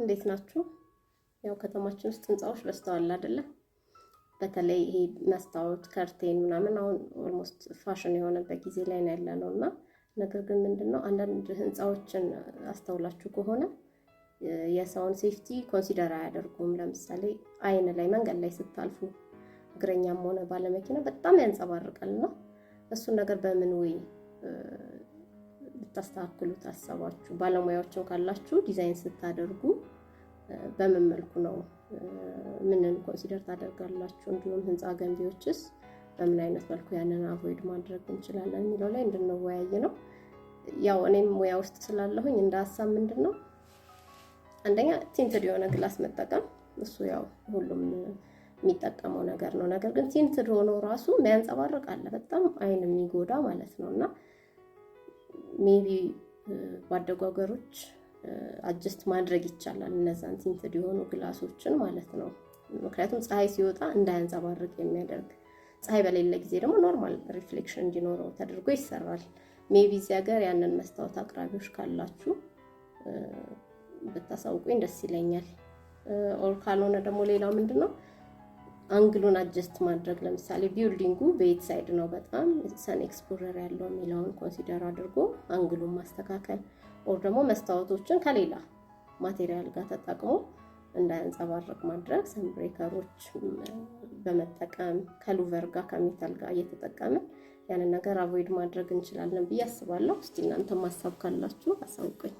እንዴት ናችሁ? ያው ከተማችን ውስጥ ህንጻዎች በስተዋል አይደለ? በተለይ ይሄ መስታወት ከርቴን ምናምን አሁን ኦልሞስት ፋሽን የሆነበት ጊዜ ላይ ነው ያለነውና ነገር ግን ምንድነው አንዳንድ ህንጻዎችን አስተውላችሁ ከሆነ የሰውን ሴፍቲ ኮንሲደር አያደርጉም። ለምሳሌ አይን ላይ መንገድ ላይ ስታልፉ እግረኛም ሆነ ባለመኪና በጣም ያንጸባርቃልና እሱን ነገር በምን ወይ ልታስተካክሉ ታሰባችሁ? ባለሙያዎችን ካላችሁ ዲዛይን ስታደርጉ በምን መልኩ ነው ምንን ኮንሲደር ታደርጋላችሁ? እንዲሁም ህንጻ ገንቢዎችስ በምን አይነት መልኩ ያንን አቮይድ ማድረግ እንችላለን የሚለው ላይ እንድንወያይ ነው። ያው እኔም ሙያ ውስጥ ስላለሁኝ እንደ ሐሳብ ምንድነው አንደኛ ቲንትድ የሆነ ግላስ መጠቀም፣ እሱ ያው ሁሉም የሚጠቀመው ነገር ነው። ነገር ግን ቲንትድ ሆኖ ራሱ የሚያንጸባርቅ አለ፣ በጣም አይን የሚጎዳ ማለት ነውና ሜቢ ባደጉ ሀገሮች አጀስት ማድረግ ይቻላል እነዛን ቲንትድ የሆኑ ግላሶችን ማለት ነው። ምክንያቱም ፀሐይ ሲወጣ እንዳያንጸባርቅ የሚያደርግ ፀሐይ በሌለ ጊዜ ደግሞ ኖርማል ሪፍሌክሽን እንዲኖረው ተደርጎ ይሰራል። ሜቢ እዚህ ሀገር ያንን መስታወት አቅራቢዎች ካላችሁ ብታሳውቁኝ ደስ ይለኛል። ኦር ካልሆነ ደግሞ ሌላው ምንድነው አንግሉን አጀስት ማድረግ። ለምሳሌ ቢልዲንጉ በየት ሳይድ ነው በጣም ሰን ኤክስፖዠር ያለው የሚለውን ኮንሲደር አድርጎ አንግሉን ማስተካከል። ኦር ደግሞ መስታወቶችን ከሌላ ማቴሪያል ጋር ተጠቅሞ እንዳያንጸባርቅ ማድረግ። ሰን ብሬከሮች በመጠቀም ከሉቨር ጋር ከሜታል ጋር እየተጠቀምን ያንን ነገር አቮይድ ማድረግ እንችላለን ብዬ አስባለሁ። እስቲ እናንተ ማሳብ ካላችሁ አሳውቁኝ።